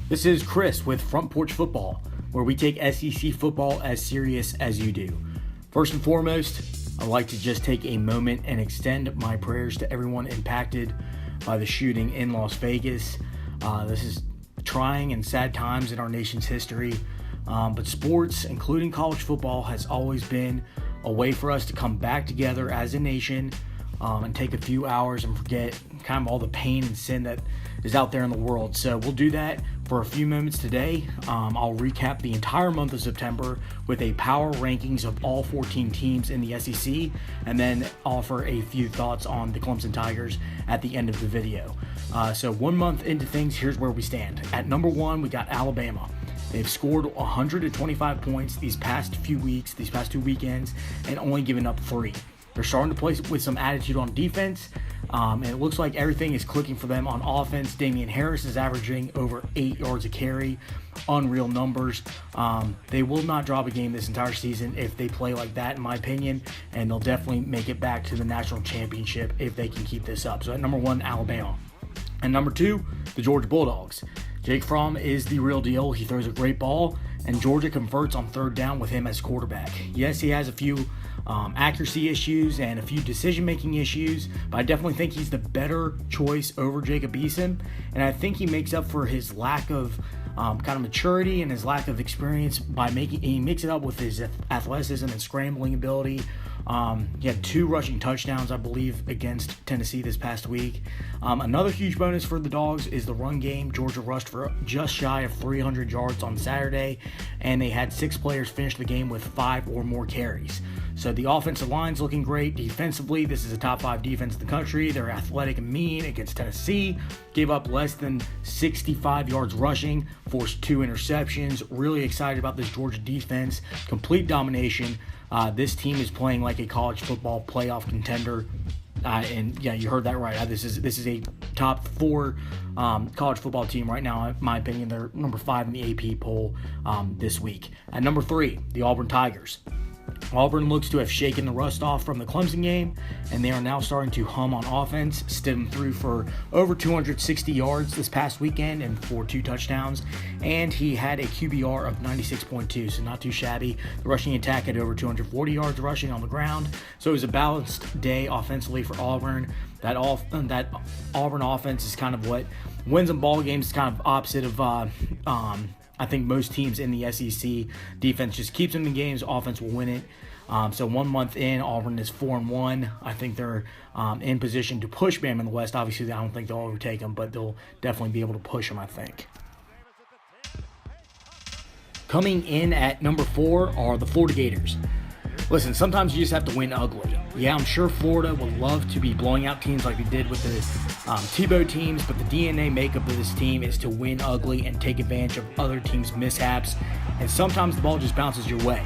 This is Chris with Front Porch Football, where we take SEC football as serious as you do. First and foremost, I'd like to just take a moment and extend my prayers to everyone impacted by the shooting in Las Vegas. This is trying and sad times in our nation's history, but sports, including college football, has always been a way for us to come back together as a nation and take a few hours and forget kind of all the pain and sin that is out there in the world. So we'll do that for a few moments today. I'll recap the entire month of September with a power rankings of all 14 teams in the SEC, and then offer a few thoughts on the Clemson Tigers at the end of the video. So 1 month into things, here's where we stand. At number 1, we got Alabama. They've scored 125 points these past few weeks, these past 2 weekends, and only given up 3. They're starting to play with some attitude on defense, and it looks like everything is clicking for them on offense. Damian Harris is averaging over 8 yards a carry, unreal numbers. They will not drop a game this entire season if they play like that, in my opinion, and they'll definitely make it back to the national championship if they can keep this up. So at number 1, Alabama. And number 2, the Georgia Bulldogs. Jake Fromm is the real deal. He throws a great ball, and Georgia converts on third down with him as quarterback. Yes, he has a few accuracy issues and a few decision-making issues, but I definitely think he's the better choice over Jacob Eason, and I think he makes up for his lack of kind of maturity and his lack of experience by he makes it up with his athleticism and scrambling ability. He had 2 rushing touchdowns, I believe, against Tennessee this past week. Another huge bonus for the Dogs is the run game. Georgia rushed for just shy of 300 yards on Saturday, and they had 6 players finish the game with 5 or more carries. So the offensive line's looking great. Defensively, this is a top 5 defense in the country. They're athletic and mean against Tennessee. Gave up less than 65 yards rushing, forced 2 interceptions. Really excited about this Georgia defense. Complete domination. This team is playing like a college football playoff contender. And yeah, you heard that right. This is a top 4 college football team right now. In my opinion, they're number 5 in the AP poll this week. At number 3, the Auburn Tigers. Auburn looks to have shaken the rust off from the Clemson game, and they are now starting to hum on offense. Stidham threw for over 260 yards this past weekend and for 2 touchdowns, and he had a QBR of 96.2, so not too shabby. The rushing attack had over 240 yards rushing on the ground, so it was a balanced day offensively for Auburn. That Auburn offense is kind of what wins them ball games. It's kind of opposite of I think most teams in the SEC. Defense just keeps them in games. Offense will win it. So 1 month in, Auburn is 4-1. I think they're in position to push Bama in the West. Obviously, I don't think they'll overtake them, but they'll definitely be able to push them, I think. Coming in at number 4 are the Florida Gators. Listen, sometimes you just have to win ugly. Yeah, I'm sure Florida would love to be blowing out teams like they did with the Tebow teams, but the DNA makeup of this team is to win ugly and take advantage of other teams' mishaps, and sometimes the ball just bounces your way.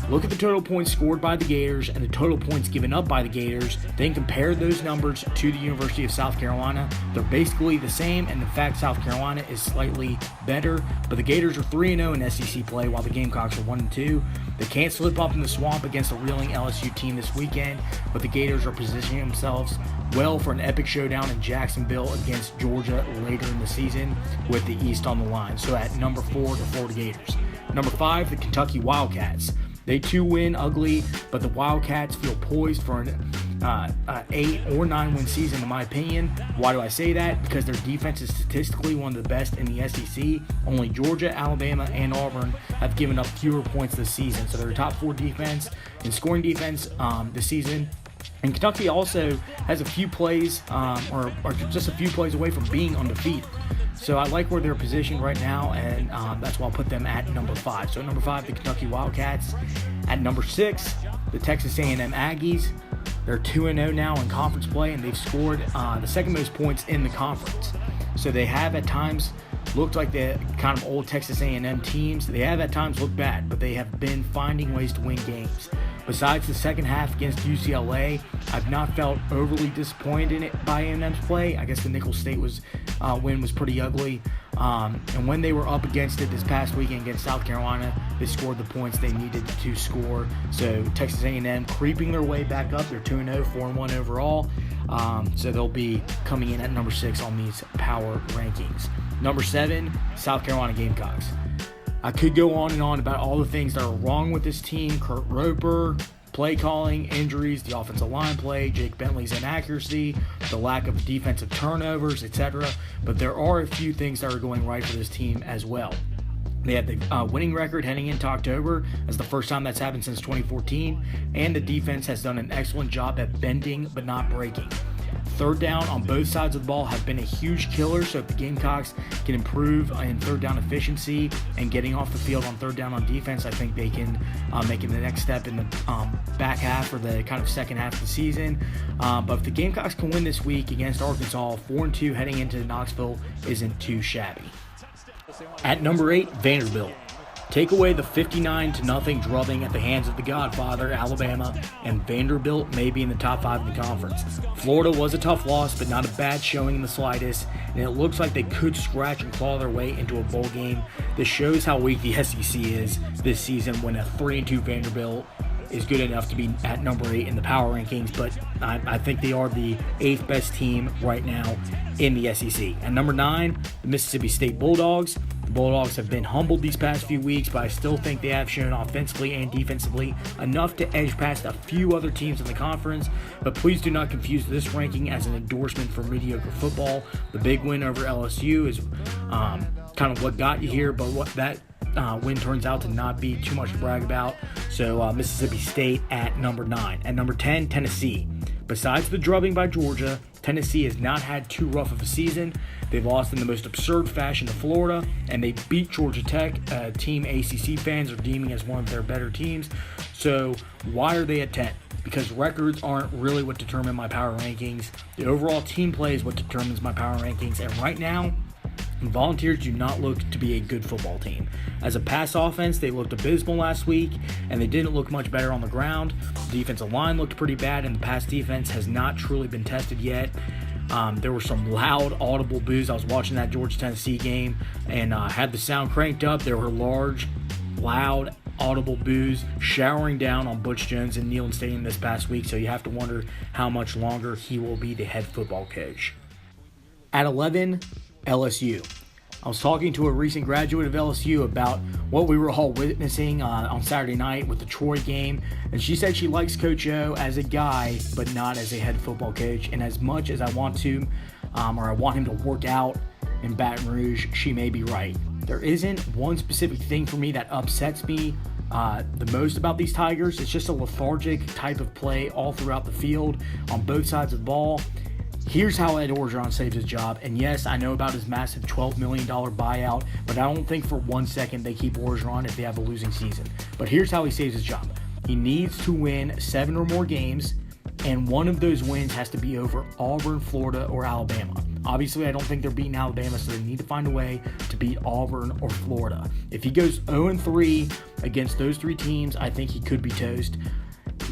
Look at the total points scored by the Gators and the total points given up by the Gators, then compare those numbers to the University of South Carolina. They're basically the same, and in fact, South Carolina is slightly better, but the Gators are 3-0 in SEC play while the Gamecocks are 1-2. They can't slip up in the swamp against a reeling LSU team this weekend, but the Gators are positioning themselves well for an epic showdown in Jacksonville against Georgia later in the season with the East on the line. So at number 4, the Florida Gators. Number 5, the Kentucky Wildcats. They too win ugly, but the Wildcats feel poised for an 8 or 9 win season, in my opinion. Why do I say that? Because their defense is statistically one of the best in the SEC. Only Georgia, Alabama, and Auburn have given up fewer points this season. So they're a top 4 defense in scoring defense this season. And Kentucky also has a few plays, or just a few plays away from being undefeated. So I like where they're positioned right now, and that's why I'll put them at number 5. So number 5, the Kentucky Wildcats. At number 6, the Texas A&M Aggies. They're 2-0 now in conference play, and they've scored the second most points in the conference. So they have at times looked like the kind of old Texas A&M teams. They have at times looked bad, but they have been finding ways to win games. Besides the second half against UCLA, I've not felt overly disappointed in it by A&M's play. I guess the Nicholls State win was pretty ugly. And when they were up against it this past weekend against South Carolina, they scored the points they needed to score. So Texas A&M creeping their way back up. They're 2-0, 4-1 overall. So they'll be coming in at number 6 on these power rankings. Number 7, South Carolina Gamecocks. I could go on and on about all the things that are wrong with this team. Kurt Roper, play calling, injuries, the offensive line play, Jake Bentley's inaccuracy, the lack of defensive turnovers, etc. But there are a few things that are going right for this team as well. They have the winning record heading into October. That's the first time that's happened since 2014. And the defense has done an excellent job at bending but not breaking. Third down on both sides of the ball have been a huge killer, so if the Gamecocks can improve in third down efficiency and getting off the field on third down on defense, I think they can make it the next step in the back half or the kind of second half of the season. But if the Gamecocks can win this week against Arkansas, 4-2 heading into Knoxville isn't too shabby. At number 8, Vanderbilt. Take away the 59-0 drubbing at the hands of the Godfather, Alabama, and Vanderbilt may be in the top 5 in the conference. Florida was a tough loss, but not a bad showing in the slightest, and it looks like they could scratch and claw their way into a bowl game. This shows how weak the SEC is this season when a 3-2 Vanderbilt is good enough to be at number 8 in the power rankings, but I think they are the 8th best team right now in the SEC. At number 9, the Mississippi State Bulldogs. The Bulldogs have been humbled these past few weeks, but I still think they have shown offensively and defensively enough to edge past a few other teams in the conference. But please do not confuse this ranking as an endorsement for mediocre football. The big win over LSU is kind of what got you here, but what that win turns out to not be too much to brag about. So Mississippi State at number 9. At number 10, Tennessee. Besides the drubbing by Georgia, Tennessee has not had too rough of a season. They've lost in the most absurd fashion to Florida, and they beat Georgia Tech, a team ACC fans are deeming as one of their better teams. So why are they at 10? Because records aren't really what determine my power rankings. The overall team play is what determines my power rankings, and right now, Volunteers do not look to be a good football team. As a pass offense, they looked abysmal last week, and they didn't look much better on the ground. The defensive line looked pretty bad, and the pass defense has not truly been tested yet. There were some loud, audible boos. I was watching that Georgia-Tennessee game and had the sound cranked up. There were large, loud, audible boos showering down on Butch Jones in Neyland Stadium this past week, so you have to wonder how much longer he will be the head football coach. At 11, LSU. I was talking to a recent graduate of LSU about what we were all witnessing on Saturday night with the Troy game, and she said she likes Coach O as a guy, but not as a head football coach. And as much as I want to, or I want him to work out in Baton Rouge, she may be right. There isn't one specific thing for me that upsets me the most about these Tigers. It's just a lethargic type of play all throughout the field on both sides of the ball. Here's how Ed Orgeron saves his job. And yes, I know about his massive $12 million buyout, but I don't think for 1 second they keep Orgeron if they have a losing season. But here's how he saves his job. He needs to win 7 or more games, and one of those wins has to be over Auburn, Florida, or Alabama. Obviously, I don't think they're beating Alabama, so they need to find a way to beat Auburn or Florida. If he goes 0-3 against those 3 teams, I think he could be toast.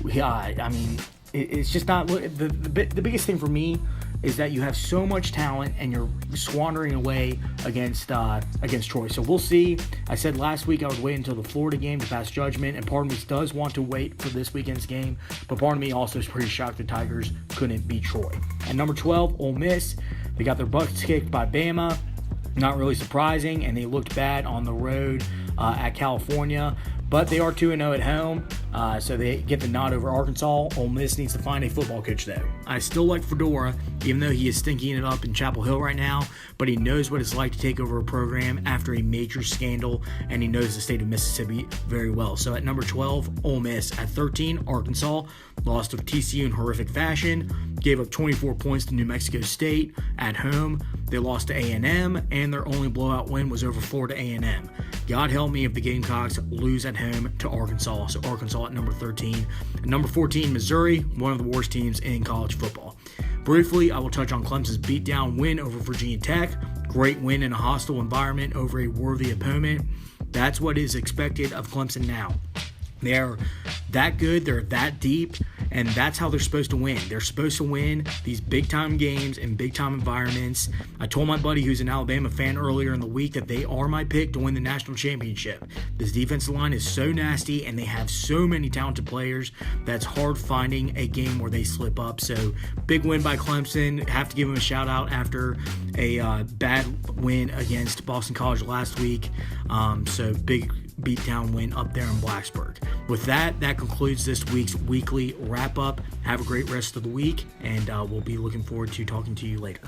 I mean, it's just not the biggest thing for me is that you have so much talent and you're squandering away against Troy. So we'll see. I said last week I would wait until the Florida game to pass judgment, and part of me does want to wait for this weekend's game, but part of me also is pretty shocked the Tigers couldn't beat Troy. At number 12, Ole Miss. They got their butts kicked by Bama. Not really surprising, and they looked bad on the road at California. But they are 2-0 at home, so they get the nod over Arkansas. Ole Miss needs to find a football coach, though. I still like Fedora, even though he is stinking it up in Chapel Hill right now, but he knows what it's like to take over a program after a major scandal, and he knows the state of Mississippi very well. So at number 12, Ole Miss. At 13, Arkansas. Lost to TCU in horrific fashion. Gave up 24 points to New Mexico State at home. They lost to A&M, and their only blowout win was over Florida A&M. God help me if the Gamecocks lose at home to Arkansas. So Arkansas at number 13. At number 14, Missouri, one of the worst teams in college football. Briefly, I will touch on Clemson's beatdown win over Virginia Tech. Great win in a hostile environment over a worthy opponent. That's what is expected of Clemson now. They're that good, they're that deep, And that's how they're supposed to win. They're supposed to win these big-time games in big-time environments. I told my buddy who's an Alabama fan earlier in the week that they are my pick to win the national championship. This defensive line is so nasty, and they have so many talented players that's hard finding a game where they slip up. So big win by Clemson. Have to give them a shout-out after a bad win against Boston College last week. So big beatdown win up there in Blacksburg. With that concludes this week's weekly wrap-up. Have a great rest of the week, and we'll be looking forward to talking to you later.